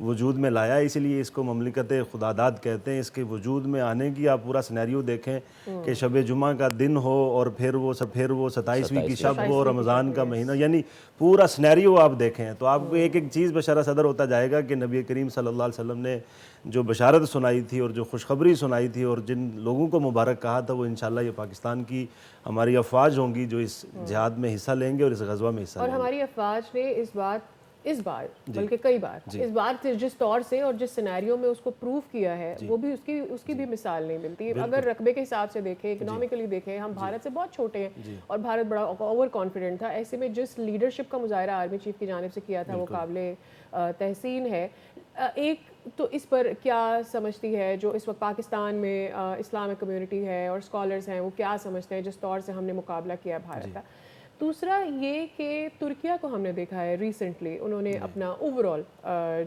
وجود میں لایا، اسی لیے اس کو مملکت خداداد کہتے ہیں۔ اس کے وجود میں آنے کی آپ پورا سینیریو دیکھیں کہ شب جمعہ کا دن ہو اور پھر وہ 27ویں کی شب ہو، رمضان کا مہینہ، یعنی پورا سینیریو آپ دیکھیں تو آپ کو ایک ایک چیز بشارہ صدر ہوتا جائے گا کہ نبی کریم صلی اللہ علیہ وسلم نے جو بشارت سنائی تھی اور جو خوشخبری سنائی تھی اور جن لوگوں کو مبارک کہا تھا، وہ انشاءاللہ یہ پاکستان کی ہماری افواج ہوں گی جو اس جہاد میں حصہ لیں گے اور اس غزوہ میں حصہ اور لیں گے۔ ہماری افواج نے اس بار بلکہ کئی بار اس بار جس طور سے اور جس سینیریو میں اس کو پروو کیا ہے، وہ بھی اس کی بھی مثال نہیں ملتی۔ اگر رقبے کے حساب سے دیکھیں، اکنامکلی دیکھیں، ہم بھارت سے بہت چھوٹے ہیں اور بھارت بڑا اوور کانفیڈنٹ تھا۔ ایسے میں جس لیڈرشپ کا مظاہرہ آرمی چیف کی جانب سے کیا تھا وہ قابل تحسین ہے۔ ایک تو اس پر کیا سمجھتی ہے جو اس وقت پاکستان میں اسلامک کمیونٹی ہے اور اسکالرز ہیں، وہ کیا سمجھتے ہیں جس طور سے ہم نے مقابلہ کیا بھارت کا؟ دوسرا یہ کہ ترکیہ کو ہم نے دیکھا ہے ریسنٹلی، انہوں نے اپنا اوورآل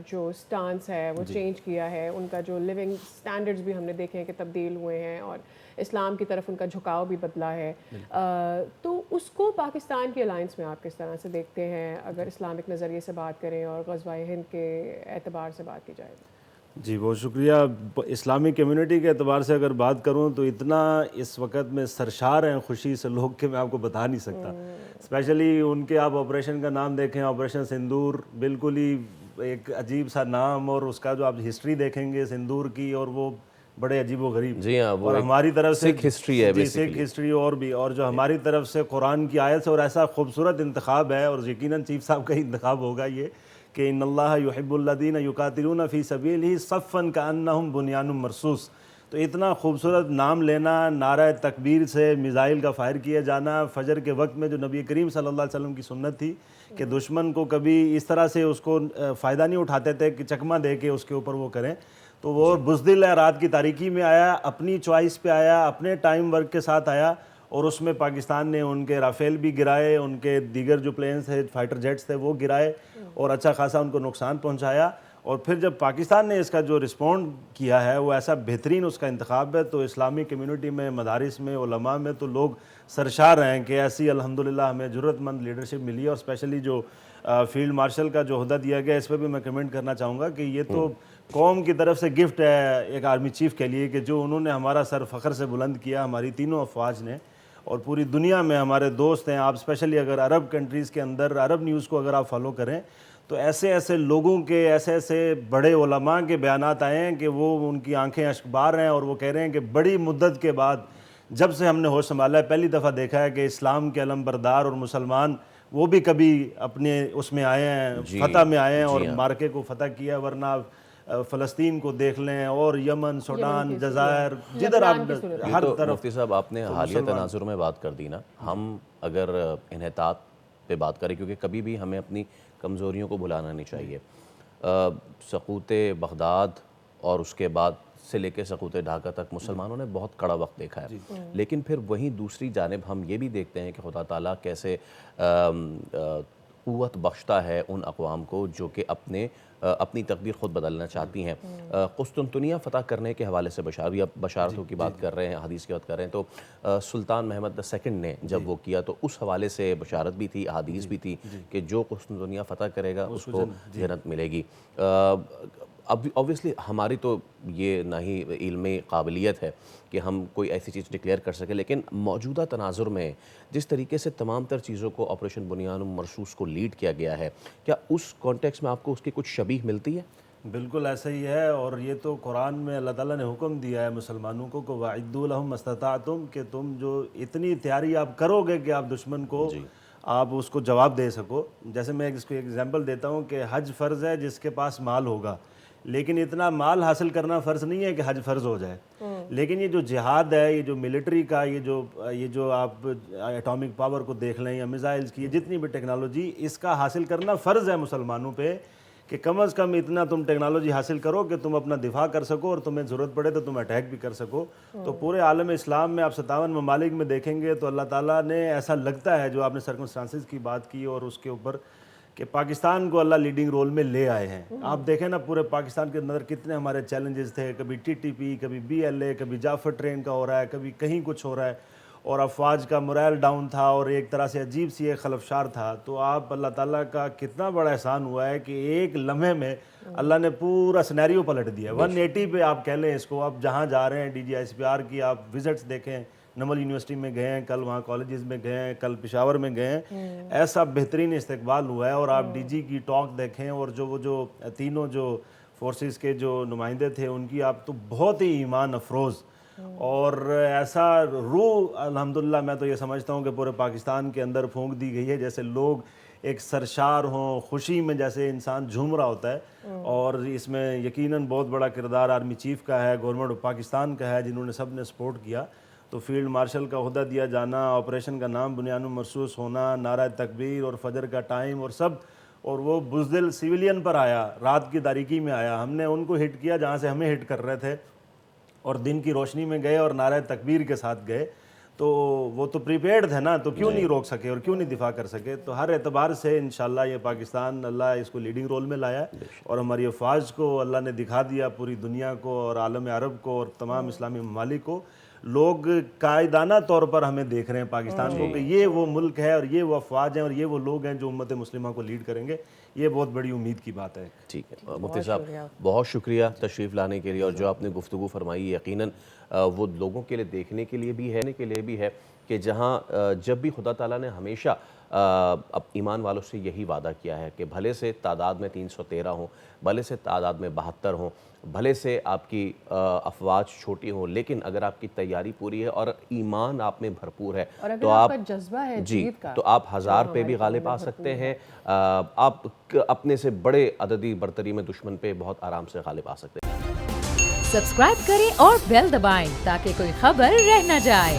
جو سٹانس ہے وہ چینج کیا ہے، ان کا جو لیونگ سٹینڈرڈز بھی ہم نے دیکھے ہیں کہ تبدیل ہوئے ہیں اور اسلام کی طرف ان کا جھکاؤ بھی بدلا ہے۔ تو اس کو پاکستان کی الائنس میں آپ کس طرح سے دیکھتے ہیں اگر اسلامک نظریے سے بات کریں اور غزوہ ہند کے اعتبار سے بات کی جائے؟ جی بہت شکریہ۔ اسلامی کمیونٹی کے اعتبار سے اگر بات کروں تو اتنا اس وقت میں سرشار ہیں خوشی سے لوگ کہ میں آپ کو بتا نہیں سکتا۔ اسپیشلی ان کے آپ آپریشن کا نام دیکھیں، آپریشن سندور، بالکل ہی ایک عجیب سا نام، اور اس کا جو آپ ہسٹری دیکھیں گے سندور کی، اور وہ بڑے عجیب و غریب۔ جی ہاں، وہ اور ہماری طرف سے سکھ ہسٹری ہے، جی سکھ ہسٹری اور بھی، اور جو ہماری طرف سے قرآن کی آیت سے، اور ایسا خوبصورت انتخاب ہے، اور یقیناً چیف صاحب کا ہی انتخاب ہوگا یہ کہ ان اللہ یحب الذین یقاتلون فی سبیلہ صفا کانہم بنیان مرصوص۔ تو اتنا خوبصورت نام لینا، نعرہ تکبیر سے میزائل کا فائر کیا جانا فجر کے وقت میں، جو نبی کریم صلی اللہ علیہ وسلم کی سنت تھی کہ دشمن کو کبھی اس طرح سے اس کو فائدہ نہیں اٹھاتے تھے کہ چکمہ دے کے اس کے اوپر وہ کریں، تو وہ بزدل ہے، رات کی تاریکی میں آیا، اپنی چوائس پہ آیا، اپنے ٹائم ورک کے ساتھ آیا، اور اس میں پاکستان نے ان کے رافیل بھی گرائے، ان کے دیگر جو پلینز تھے، فائٹر جیٹس تھے، وہ گرائے اور اچھا خاصا ان کو نقصان پہنچایا۔ اور پھر جب پاکستان نے اس کا جو رسپونڈ کیا ہے وہ ایسا بہترین اس کا انتخاب ہے، تو اسلامی کمیونٹی میں، مدارس میں، علماء میں تو لوگ سرشار ہیں کہ ایسی الحمدللہ ہمیں ضرورت مند لیڈرشپ ملی ہے۔ اور اسپیشلی جو فیلڈ مارشل کا جو عہدہ دیا گیا، اس پہ بھی میں کمنٹ کرنا چاہوں گا کہ یہ تو قوم کی طرف سے گفٹ ہے ایک آرمی چیف کے لیے، کہ جو انہوں نے ہمارا سر فخر سے بلند کیا، ہماری تینوں افواج نے، اور پوری دنیا میں ہمارے دوست ہیں۔ آپ اسپیشلی اگر عرب کنٹریز کے اندر عرب نیوز کو اگر آپ فالو کریں تو ایسے ایسے لوگوں کے، ایسے ایسے بڑے علماء کے بیانات آئے ہیں کہ وہ ان کی آنکھیں اشک بار ہیں، اور وہ کہہ رہے ہیں کہ بڑی مدت کے بعد جب سے ہم نے ہوش سنبھالا ہے، پہلی دفعہ دیکھا ہے کہ اسلام کے علم بردار اور مسلمان وہ بھی کبھی اپنے اس میں آئے ہیں، فتح میں آئے ہیں اور مارکے کو فتح کیا، ورنہ فلسطین کو دیکھ لیں اور یمن، سوڈان، جزائر، جدھر آپ ہر طرف۔ مفتی صاحب آپ نے حالیہ تناظر میں بات کر دی نا، ہم اگر انحطاط پہ بات کریں، کیونکہ کبھی بھی ہمیں اپنی کمزوریوں کو بھلانا نہیں چاہیے۔ سقوط بغداد اور اس کے بعد سے لے کے سقوط ڈھاکہ تک مسلمانوں نے بہت کڑا وقت دیکھا ہے، لیکن پھر وہیں دوسری جانب ہم یہ بھی دیکھتے ہیں کہ خدا تعالیٰ کیسے قوت بخشتا ہے ان اقوام کو جو کہ اپنی تقدیر خود بدلنا چاہتی ہیں۔ قسطنطنیہ فتح کرنے کے حوالے سے بشارتوں کی بات کر رہے ہیں، حدیث کی بات کر رہے ہیں، تو سلطان محمد II نے جب وہ کیا تو اس حوالے سے بشارت بھی تھی، حدیث بھی تھی کہ جو قسطنطنیہ فتح کرے گا اس کو جنت ملے گی۔ اب اوبویسلی ہماری تو یہ نہ ہی علمی قابلیت ہے کہ ہم کوئی ایسی چیز ڈکلیئر کر سکیں، لیکن موجودہ تناظر میں جس طریقے سے تمام تر چیزوں کو آپریشن بنیان مرصوص کو لیڈ کیا گیا ہے، کیا اس کانٹیکس میں آپ کو اس کی کچھ شبیہ ملتی ہے؟ بالکل ایسا ہی ہے، اور یہ تو قرآن میں اللہ تعالیٰ نے حکم دیا ہے مسلمانوں کو کہ وَأَعِدُّوا لَهُمْ مَا اسْتَطَعْتُمْ، کہ تم جو اتنی تیاری آپ کرو گے کہ آپ دشمن کو آپ اس کو جواب دے سکو۔ جیسے میں اس کو ایک ایگزامپل دیتا ہوں کہ حج فرض ہے جس کے پاس مال ہوگا، لیکن اتنا مال حاصل کرنا فرض نہیں ہے کہ حج فرض ہو جائے۔ لیکن یہ جو جہاد ہے، یہ جو ملٹری کا، یہ جو آپ ایٹامک پاور کو دیکھ لیں یا میزائلز کی جتنی بھی ٹیکنالوجی، اس کا حاصل کرنا فرض ہے مسلمانوں پہ کہ کم از کم اتنا تم ٹیکنالوجی حاصل کرو کہ تم اپنا دفاع کر سکو، اور تمہیں ضرورت پڑے تو تم اٹیک بھی کر سکو۔ تو پورے عالم اسلام میں آپ 57 ممالک میں دیکھیں گے تو اللہ تعالیٰ نے ایسا لگتا ہے، جو آپ نے سرکمسٹانسز کی بات کی اور اس کے اوپر، کہ پاکستان کو اللہ لیڈنگ رول میں لے آئے ہیں۔ آپ دیکھیں نا پورے پاکستان کے اندر کتنے ہمارے چیلنجز تھے، کبھی TTP، کبھی BLA، کبھی جعفر ٹرین کا ہو رہا ہے، کبھی کہیں کچھ ہو رہا ہے، اور افواج کا morale ڈاؤن تھا اور ایک طرح سے عجیب سی ایک خلفشار تھا، تو آپ اللہ تعالیٰ کا کتنا بڑا احسان ہوا ہے کہ ایک لمحے میں اللہ نے پورا سینیریو پلٹ دیا. 180 پہ آپ کہہ لیں اس کو. آپ جہاں جا رہے ہیں DGICPR کی آپ وزٹس دیکھیں، نمل یونیورسٹی میں گئے ہیں، کل وہاں کالجز میں گئے ہیں، کل پشاور میں گئے ہیں، ایسا بہترین استقبال ہوا ہے. اور آپ DG کی ٹاک دیکھیں اور جو تینوں جو فورسز کے جو نمائندے تھے ان کی آپ تو بہت ہی ایمان افروز اور ایسا روح الحمدللہ میں تو یہ سمجھتا ہوں کہ پورے پاکستان کے اندر پھونک دی گئی ہے، جیسے لوگ ایک سرشار ہوں، خوشی میں جیسے انسان جھوم رہا ہوتا ہے. اور اس میں یقیناً بہت بڑا کردار آرمی چیف کا ہے، گورنمنٹ آف پاکستان کا ہے، جنہوں نے سب نے سپورٹ کیا. تو فیلڈ مارشل کا عہدہ دیا جانا، آپریشن کا نام بنیان مرصوص ہونا، نعرہ تکبیر اور فجر کا ٹائم اور سب، اور وہ بزدل سویلین پر آیا، رات کی تاریکی میں آیا. ہم نے ان کو ہٹ کیا جہاں سے ہمیں ہٹ کر رہے تھے اور دن کی روشنی میں گئے اور نعرہ تکبیر کے ساتھ گئے. تو وہ تو پریپیئرڈ تھے نا، تو کیوں نہیں روک سکے اور کیوں نہیں دفاع کر سکے. تو ہر اعتبار سے انشاءاللہ یہ پاکستان اللہ اس کو لیڈنگ رول میں لایا ہے اور ہماری افواج کو اللہ نے دکھا دیا، پوری دنیا کو اور عالم عرب کو اور تمام اسلامی ممالک کو. لوگ قائدانہ طور پر ہمیں دیکھ رہے ہیں پاکستان کو کہ یہ وہ ملک ہے اور یہ وہ افواج ہیں اور یہ وہ لوگ ہیں جو امت مسلمہ کو لیڈ کریں گے. یہ بہت بڑی امید کی بات ہے. ٹھیک ہے مفتی صاحب، بہت شکریہ تشریف لانے کے لیے. اور جو آپ نے گفتگو فرمائی یقیناً وہ لوگوں کے لیے دیکھنے کے لیے بھی ہے کہ جہاں جب بھی خدا تعالیٰ نے ہمیشہ اب ایمان والوں سے یہی وعدہ کیا ہے کہ بھلے سے تعداد میں 313 ہوں، بھلے سے تعداد میں 72 ہوں، بھلے سے آپ کی افواج چھوٹی ہوں، لیکن اگر آپ کی تیاری پوری ہے اور ایمان آپ میں بھرپور ہے تو آپ جذبہ ہے جی تو آپ 1000 پہ بھی غالب آ سکتے ہیں. آپ اپنے سے بڑے عددی برتری میں دشمن پہ بہت آرام سے غالب آ سکتے ہیں. سبسکرائب کریں اور بیل دبائیں تاکہ کوئی خبر رہ نہ جائے.